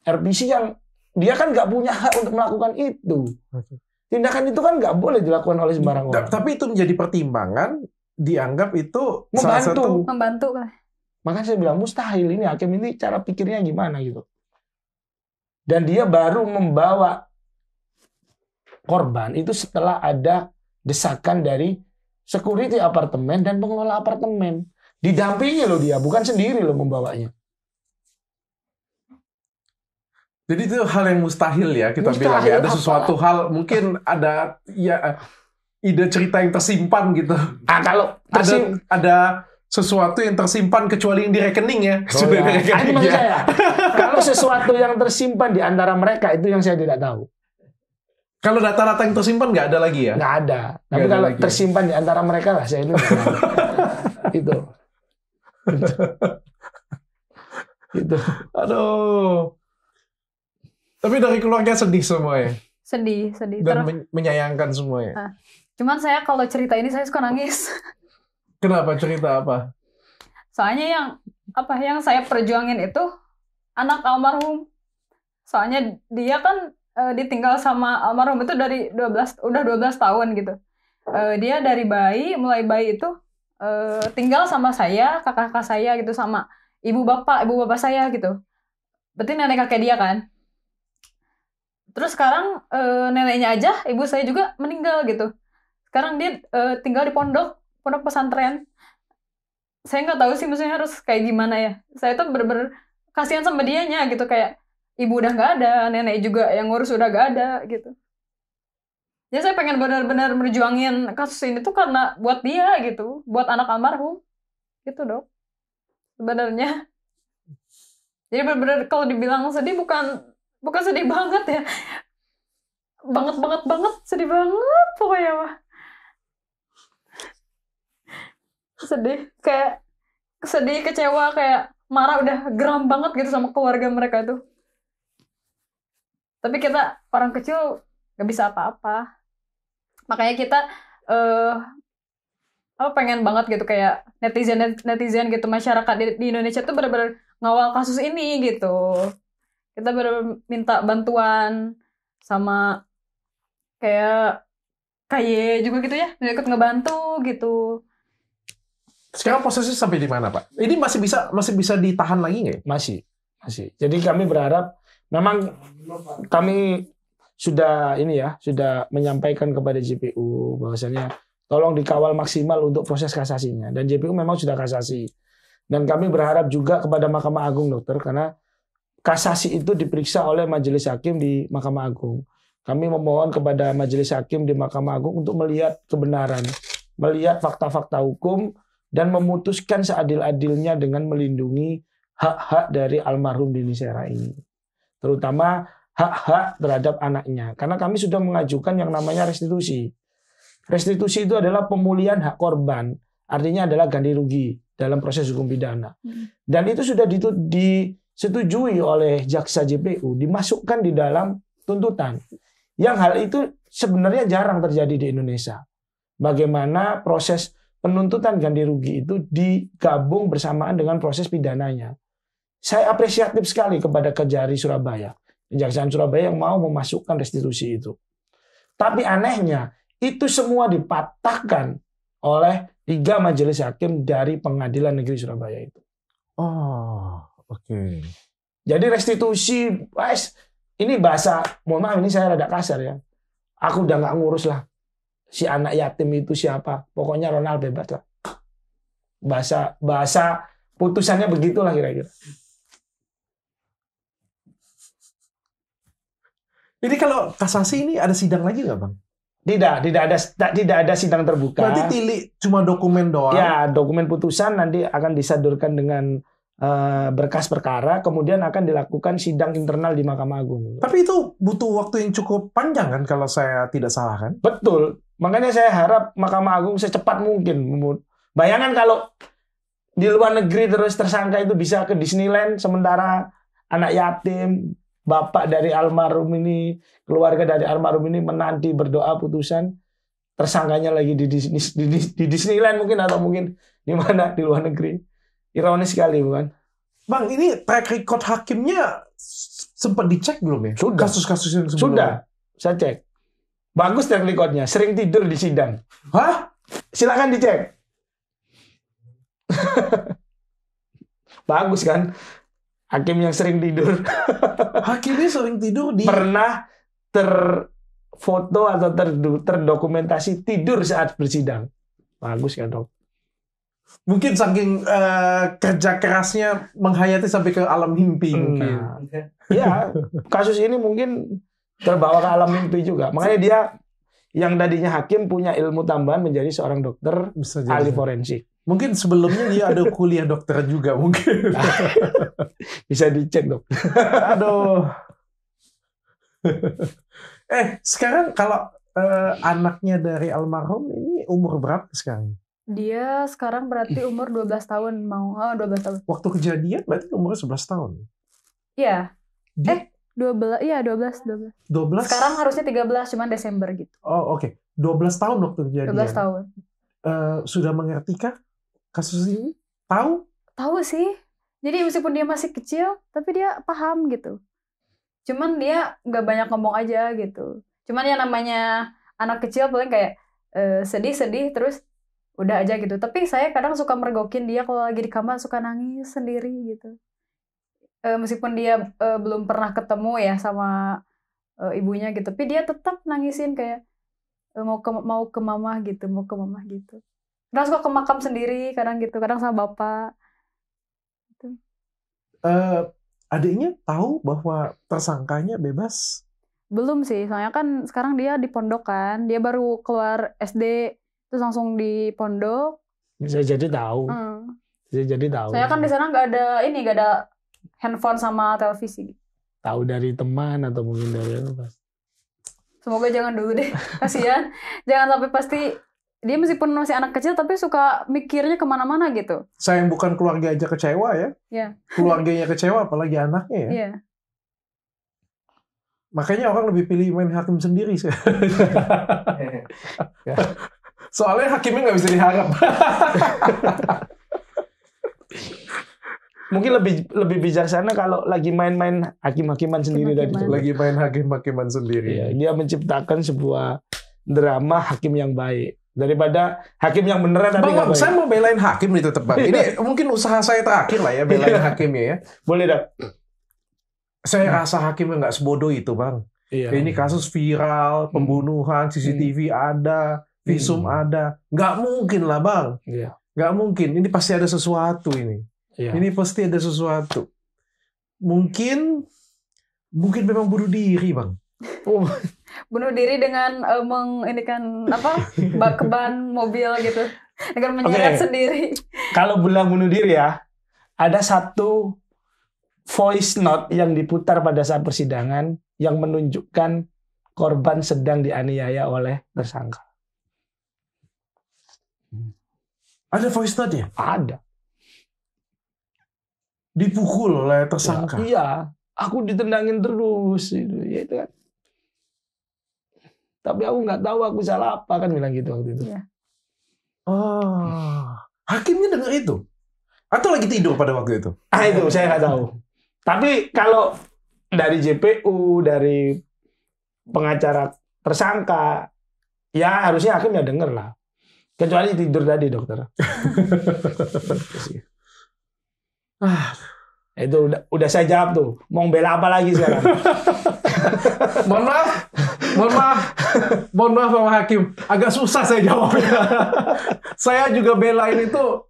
RPC yang dia kan nggak punya hak untuk melakukan itu. Tindakan itu kan nggak boleh dilakukan oleh sembarang orang. Tapi itu menjadi pertimbangan, dianggap itu salah satu. Membantu kan. Makanya saya bilang mustahil, ini hakim ini cara pikirnya gimana gitu. Dan dia baru membawa korban itu setelah ada desakan dari security apartemen dan pengelola apartemen. Didampingi loh dia, bukan sendiri loh membawanya. Jadi itu hal yang mustahil ya kita Mustahil, bilang ya. Ada apa? sesuatu hal, mungkin ada ya ide cerita yang tersimpan gitu. Kalau Ada sesuatu yang tersimpan kecuali yang di rekening ya. Sudah di Itu rekening maksud ya. saya. Kalau sesuatu yang tersimpan di antara mereka itu yang saya tidak tahu. Kalau data-data yang tersimpan nggak ada lagi ya? Nggak ada. Tapi Nggak ada kalau lagi ya? tersimpan di antara mereka lah saya itu nggak tahu. Itu. Itu. Aduh. Tapi dari keluarga sedih semua ya? Sedih. Dan menyayangkan semua ya? Cuman saya kalau cerita ini saya suka nangis. Kenapa? Cerita apa? Soalnya yang saya perjuangin itu anak almarhum. Soalnya dia kan ditinggal sama almarhum itu dari 12 tahun gitu. Dia dari mulai bayi itu tinggal sama saya, kakak-kakak saya gitu, sama ibu bapak saya gitu. Berarti nenek kakek dia kan. Terus sekarang neneknya aja, ibu saya juga meninggal gitu. Sekarang dia tinggal di pondok pesantren. Saya nggak tahu sih maksudnya harus kayak gimana ya. Saya tuh bener-bener kasihan sama dianya gitu, kayak ibu udah nggak ada, nenek juga yang ngurus udah nggak ada gitu. Jadi saya pengen benar-benar berjuangin kasus ini tuh karena buat dia gitu, buat anak almarhum gitu dong. Sebenarnya. Jadi benar-benar kalau dibilang sedih bukan sedih banget ya. Banget sedih banget pokoknya mah. Sedih, kecewa, kayak marah, udah geram banget gitu sama keluarga mereka tuh. Tapi kita orang kecil gak bisa apa-apa. Makanya kita pengen banget gitu kayak netizen gitu, masyarakat di Indonesia tuh benar-benar ngawal kasus ini gitu. Kita benar-benar minta bantuan sama kayak KY juga gitu ya, ikut ngebantu gitu. Sekarang prosesnya sampai di mana, Pak? Ini masih bisa ditahan lagi nggak? Masih. Jadi kami berharap, memang kami sudah menyampaikan kepada JPU bahwasanya tolong dikawal maksimal untuk proses kasasinya, dan JPU memang sudah kasasi. Dan kami berharap juga kepada Mahkamah Agung, dokter, karena kasasi itu diperiksa oleh majelis hakim di Mahkamah Agung. Kami memohon kepada majelis hakim di Mahkamah Agung untuk melihat kebenaran, melihat fakta-fakta hukum, dan memutuskan seadil-adilnya dengan melindungi hak-hak dari almarhum Dini Sera ini. Terutama hak-hak terhadap anaknya. Karena kami sudah mengajukan yang namanya restitusi. Restitusi itu adalah pemulihan hak korban. Artinya adalah ganti rugi dalam proses hukum pidana. Dan itu sudah disetujui oleh jaksa JPU, dimasukkan di dalam tuntutan. Yang hal itu sebenarnya jarang terjadi di Indonesia. Bagaimana proses penuntutan ganti rugi itu digabung bersamaan dengan proses pidananya. Saya apresiatif sekali kepada Kejari Surabaya, Kejaksaan Surabaya yang mau memasukkan restitusi itu. Tapi anehnya, itu semua dipatahkan oleh 3 majelis hakim dari Pengadilan Negeri Surabaya itu. Oh, oke. Jadi restitusi, guys, ini bahasa, mohon maaf ini saya rada kasar ya. Aku udah nggak ngurus lah. Si anak yatim itu siapa? Pokoknya Ronald bebas lah. Bahasa putusannya begitulah kira-kira. Jadi kalau kasasi ini ada sidang lagi nggak, Bang? Tidak ada sidang terbuka. Berarti cuma dokumen doang. Ya, dokumen putusan nanti akan disodorkan dengan berkas perkara, kemudian akan dilakukan sidang internal di Mahkamah Agung. Tapi itu butuh waktu yang cukup panjang kan kalau saya tidak salah kan? Betul. Makanya saya harap Mahkamah Agung secepat mungkin. Bayangkan kalau di luar negeri terus tersangka itu bisa ke Disneyland, sementara anak yatim, bapak dari almarhum ini, keluarga dari almarhum ini menanti berdoa putusan, tersangkanya lagi di Disneyland mungkin, atau mungkin di mana di luar negeri. Ironis sekali, bukan? Bang, ini track record hakimnya sempat dicek belum ya? Sudah. Kasus-kasus yang sebelumnya. Sudah, saya cek. Bagus track recordnya, sering tidur di sidang. Hah? Silakan dicek. Bagus kan? Hakim yang sering tidur. Hakimnya sering tidur di... Pernah terfoto atau terdokumentasi tidur saat bersidang. Bagus kan, Dok? Mungkin saking kerja kerasnya menghayati sampai ke alam mimpi mungkin. Ya, kasus ini mungkin terbawa ke alam mimpi juga. Makanya dia yang tadinya hakim punya ilmu tambahan menjadi seorang dokter Bisa jadi. ahli forensik. Mungkin sebelumnya dia ada kuliah dokter juga mungkin. Bisa dicek, Dok. Aduh. Sekarang kalau anaknya dari almarhum ini umur berapa sekarang? Dia sekarang berarti umur 12 tahun. 12 tahun. Waktu kejadian berarti umurnya 11 tahun. Iya. Dia 12. Iya, 12. 12? Sekarang harusnya 13, cuman Desember gitu. Oh, oke. 12 tahun waktu kejadian. 12 tahun. Sudah mengertikah kasus ini? Tahu? Tahu sih. Jadi meskipun dia masih kecil, tapi dia paham gitu. Cuman dia nggak banyak ngomong aja gitu. Cuman yang namanya anak kecil paling kayak sedih-sedih terus udah aja gitu. Tapi saya kadang suka mergokin dia kalau lagi di kamar suka nangis sendiri gitu. Meskipun dia belum pernah ketemu ya sama ibunya gitu, tapi dia tetap nangisin kayak mau ke mama gitu, mau ke mama gitu. Kadang suka ke makam sendiri, kadang gitu, kadang sama bapak. Gitu. Adiknya tahu bahwa tersangkanya bebas? Belum sih, soalnya kan sekarang dia di pondok kan, dia baru keluar SD, terus langsung di pondok. Bisa jadi tahu. Bisa jadi tahu. Saya kan di sana nggak ada handphone sama televisi. Tahu dari teman atau mungkin dari apa? Semoga jangan dulu deh, kasihan. Jangan sampai pasti dia meskipun masih anak kecil tapi suka mikirnya kemana-mana gitu. Sayang bukan keluarga aja kecewa ya. Iya. Keluarganya kecewa apalagi anaknya ya. Iya. Makanya orang lebih pilih main hakim sendiri. Soalnya hakimnya nggak bisa diharap. Mungkin lebih bijaksana kalau lagi main-main hakim-hakiman sendiri tadi. Hakim-hakiman. Lagi main hakim-hakiman sendiri. Iya, dia menciptakan sebuah drama hakim yang baik daripada hakim yang beneran tapi nggak Bang, baik. saya mau belain hakim nih tetap, Bang. Ini mungkin usaha saya terakhir lah ya belain hakimnya ya. Boleh, Dok. Saya rasa hakimnya nggak sebodoh itu, Bang. Iya. Ini kasus viral, pembunuhan, CCTV ada, visum ada. Nggak mungkin lah, Bang. Iya. Nggak mungkin. Ini pasti ada sesuatu ini. Iya. Ini pasti ada sesuatu. Mungkin memang bunuh diri, Bang. Oh, Bunuh diri dengan menginikan apa? Bak ban mobil gitu. Dengan menyeret Oke. sendiri. kalau bilang bunuh diri ya, ada satu voice note yang diputar pada saat persidangan yang menunjukkan korban sedang dianiaya oleh tersangka. Ada voice note-nya? Ada. Dipukul oleh tersangka. Iya, aku ditendangin terus ya itu kan. Tapi aku nggak tahu aku salah apa kan bilang gitu waktu itu. Iya. Oh, hakimnya dengar itu? Atau lagi tidur pada waktu itu? Ah itu saya nggak tahu. Tapi kalau dari JPU, dari pengacara tersangka, ya harusnya hakim ya denger lah. Kecuali tidur tadi dokter. Itu udah saya jawab tuh. Mau bela apa lagi sekarang? Mohon maaf Pak Hakim. Agak susah saya jawabnya. Saya juga belain itu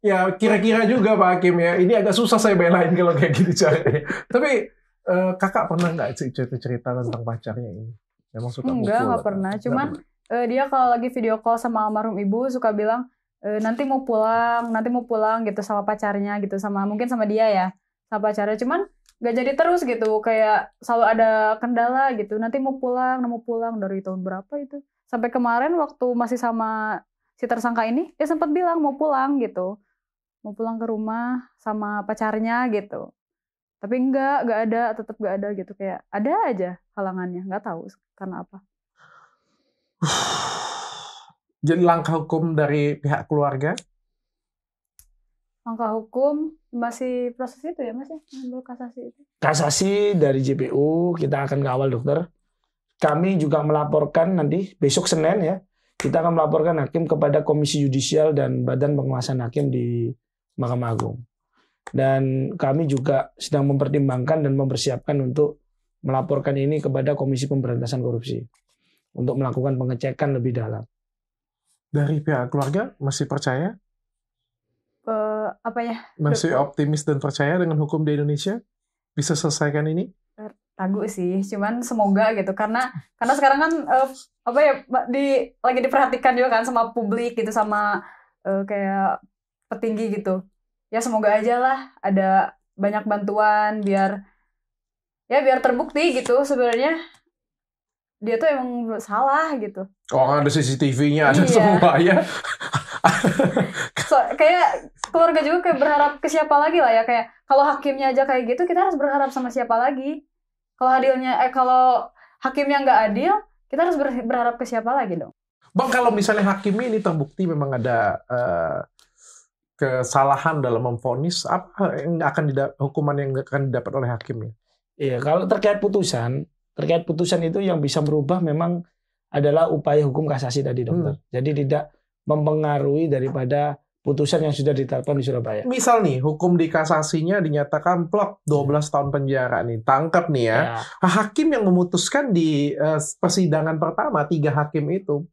ya kira-kira juga Pak Hakim ya. Ini agak susah saya belain kalau kayak gitu caranya. Tapi kakak pernah nggak cerita tentang pacarnya ini? Memang suka Enggak, mukul nggak atau- pernah. Nggak Cuman dia kalau lagi video call sama almarhum ibu suka bilang nanti mau pulang gitu sama pacarnya gitu, sama mungkin sama dia ya, sama pacarnya. Cuman nggak jadi terus gitu, kayak selalu ada kendala gitu. Nanti mau pulang dari tahun berapa itu? Sampai kemarin waktu masih sama si tersangka ini, dia sempat bilang mau pulang gitu. Mau pulang ke rumah sama pacarnya gitu. Tapi enggak ada, tetap enggak ada gitu. Kayak ada aja halangannya, nggak tahu karena apa. Jadi langkah hukum dari pihak keluarga? Langkah hukum masih proses itu ya, masih ngambil kasasi itu. Kasasi dari JPU kita akan kawal dokter. Kami juga melaporkan nanti besok Senin ya. Kita akan melaporkan hakim kepada Komisi Yudisial dan Badan Pengawasan Hakim di Mahkamah Agung. Dan kami juga sedang mempertimbangkan dan mempersiapkan untuk melaporkan ini kepada Komisi Pemberantasan Korupsi untuk melakukan pengecekan lebih dalam. Dari pihak keluarga masih percaya? Apa ya? Masih optimis dan percaya dengan hukum di Indonesia? Bisa selesaikan ini? Ragu sih, cuman semoga gitu karena sekarang kan lagi diperhatikan juga kan sama publik gitu, sama kayak petinggi gitu. Ya semoga aja lah ada banyak bantuan biar terbukti gitu sebenarnya dia tuh emang salah gitu. Oh, ada CCTV-nya, ada Iya. semua ya. Kayak keluarga juga kayak berharap ke siapa lagi lah ya, kayak kalau hakimnya aja kayak gitu kita harus berharap sama siapa lagi? Kalau hakimnya nggak adil, kita harus berharap ke siapa lagi dong? Bang, kalau misalnya hakim ini terbukti memang ada kesalahan dalam memvonis, apa yang hukuman yang akan didapat oleh hakimnya? Iya, kalau terkait putusan itu yang bisa berubah memang adalah upaya hukum kasasi tadi dokter. Jadi tidak mempengaruhi daripada putusan yang sudah ditetapkan di Surabaya. Misal nih, hukum di kasasinya dinyatakan plok 12 tahun penjara nih, tangkap nih ya. Hakim yang memutuskan di persidangan pertama 3 hakim itu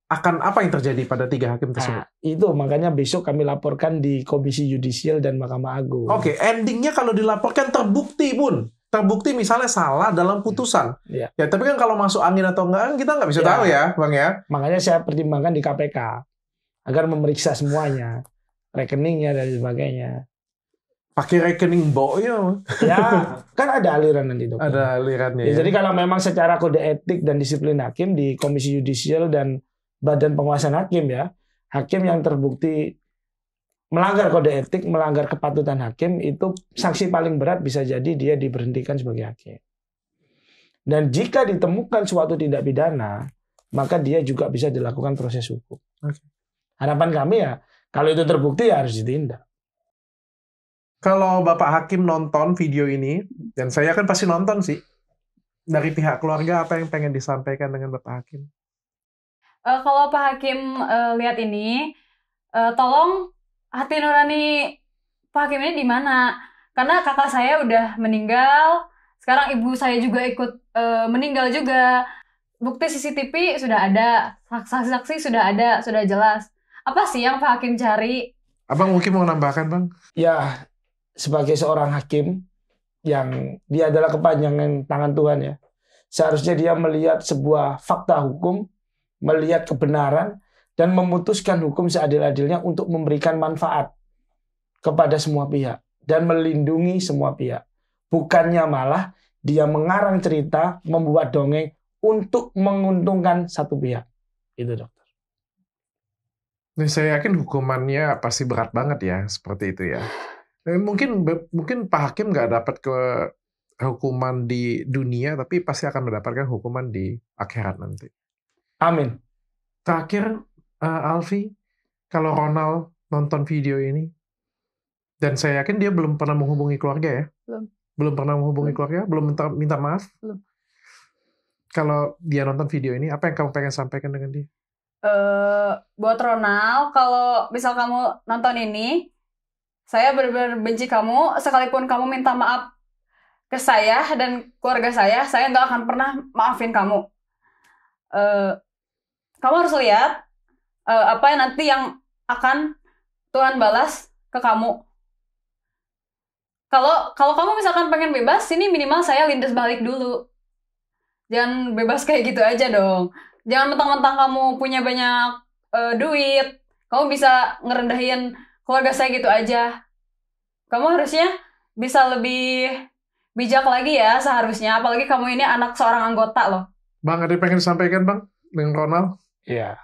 akan apa yang terjadi pada 3 hakim tersebut? Nah, itu makanya besok kami laporkan di Komisi Yudisial dan Mahkamah Agung. Oke, endingnya kalau dilaporkan terbukti misalnya salah dalam putusan. Ya, tapi kan kalau masuk angin atau enggak kita nggak bisa tahu ya, Bang ya. Makanya saya pertimbangkan di KPK agar memeriksa semuanya, rekeningnya dan sebagainya. Pakai rekening boyo. Ya, kan ada aliran nanti dokter. Ada alirannya. Ya, jadi kalau memang secara kode etik dan disiplin hakim di Komisi Yudisial dan Badan Pengawasan Hakim ya, hakim yang terbukti melanggar kode etik, melanggar kepatutan hakim, itu sanksi paling berat bisa jadi dia diberhentikan sebagai hakim. Dan jika ditemukan suatu tindak pidana, maka dia juga bisa dilakukan proses hukum. Oke. Harapan kami ya, kalau itu terbukti ya harus ditindak. Kalau Bapak Hakim nonton video ini, dan saya kan pasti nonton sih, dari pihak keluarga apa yang pengen disampaikan dengan Bapak Hakim? Kalau Pak Hakim lihat ini, tolong hati nurani Pak Hakim ini di mana? Karena kakak saya udah meninggal, sekarang ibu saya juga ikut meninggal juga. Bukti CCTV sudah ada, saksi-saksi sudah ada, sudah jelas. Apa sih yang Pak Hakim cari? Abang mungkin mau nambahkan, Bang? Ya, sebagai seorang hakim yang dia adalah kepanjangan tangan Tuhan ya, seharusnya dia melihat sebuah fakta hukum, melihat kebenaran, dan memutuskan hukum seadil-adilnya untuk memberikan manfaat kepada semua pihak dan melindungi semua pihak. Bukannya malah dia mengarang cerita, membuat dongeng untuk menguntungkan satu pihak. Itu dokter. Nah, saya yakin hukumannya pasti berat banget ya, seperti itu ya. Mungkin Pak Hakim nggak dapat hukuman di dunia, tapi pasti akan mendapatkan hukuman di akhirat nanti. Amin. Terakhir, Alfi, kalau Ronald nonton video ini, dan saya yakin dia belum pernah menghubungi keluarga ya? Belum pernah menghubungi keluarga? Belum minta maaf? Belum. Kalau dia nonton video ini, apa yang kamu pengen sampaikan dengan dia? Buat Ronald, kalau misal kamu nonton ini, saya benar-benar benci kamu, sekalipun kamu minta maaf ke saya dan keluarga saya nggak akan pernah maafin kamu. Kamu harus lihat apa yang nanti yang akan Tuhan balas ke kamu. Kalau kamu misalkan pengen bebas, sini minimal saya lindas balik dulu. Jangan bebas kayak gitu aja dong. Jangan mentang-mentang kamu punya banyak duit, kamu bisa ngerendahin keluarga saya gitu aja. Kamu harusnya bisa lebih bijak lagi ya seharusnya. Apalagi kamu ini anak seorang anggota loh. Bang, ada yang pengen disampaikan, Bang? dengan Ronald? Ya.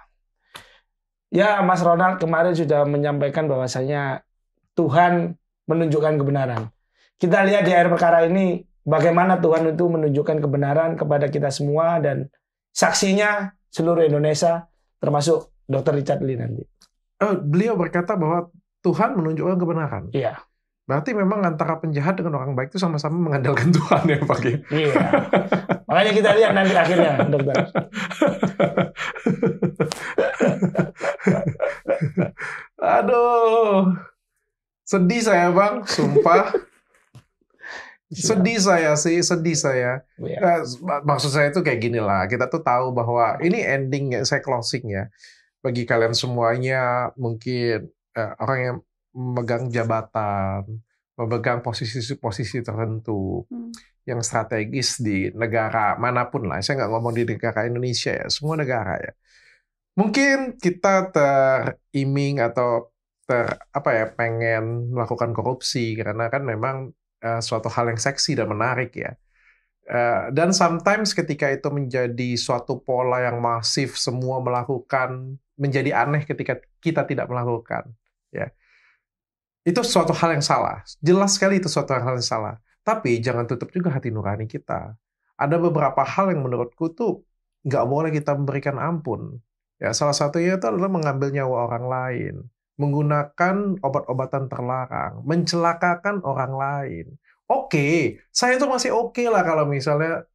Ya, Mas Ronald kemarin sudah menyampaikan bahwasanya Tuhan menunjukkan kebenaran. Kita lihat di akhir perkara ini bagaimana Tuhan itu menunjukkan kebenaran kepada kita semua dan saksinya seluruh Indonesia termasuk Dr. Richard Lee nanti. Beliau berkata bahwa Tuhan menunjukkan kebenaran. Iya. Berarti memang antara penjahat dengan orang baik itu sama-sama mengandalkan Tuhan ya Pak ya? Iya. Makanya kita lihat nanti akhirnya, dokter. Aduh. Sedih saya Bang, sumpah. Sedih saya. Iya. Maksud saya itu kayak gini lah. Kita tuh tahu bahwa ini ending, saya closing ya. Bagi kalian semuanya, mungkin orang yang memegang jabatan, memegang posisi-posisi tertentu yang strategis di negara manapun lah. Saya nggak ngomong di negara Indonesia ya, semua negara ya. Mungkin kita teriming atau pengen melakukan korupsi karena kan memang suatu hal yang seksi dan menarik ya. Dan sometimes ketika itu menjadi suatu pola yang masif, semua melakukan, menjadi aneh ketika kita tidak melakukan. Ya. Itu suatu hal yang salah. Jelas sekali itu suatu hal yang salah. Tapi jangan tutup juga hati nurani kita. Ada beberapa hal yang menurutku tuh nggak boleh kita memberikan ampun. Ya, salah satunya itu adalah mengambil nyawa orang lain, menggunakan obat-obatan terlarang, mencelakakan orang lain. Oke, saya tuh masih oke lah kalau misalnya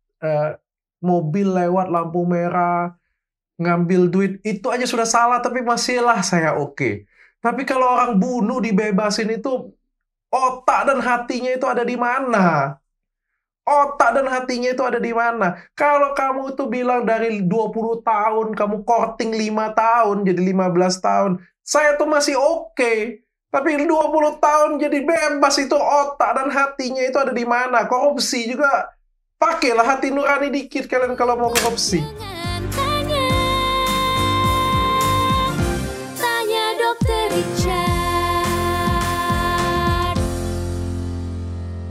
mobil lewat lampu merah, ngambil duit, itu aja sudah salah, tapi masihlah saya oke. Tapi kalau orang bunuh dibebasin itu, otak dan hatinya itu ada di mana? Otak dan hatinya itu ada di mana? Kalau kamu tuh bilang dari 20 tahun, kamu courting 5 tahun, jadi 15 tahun, saya tuh masih oke. Tapi 20 tahun jadi bebas, itu otak dan hatinya itu ada di mana? Korupsi juga, pakailah hati nurani dikit kalian kalau mau korupsi.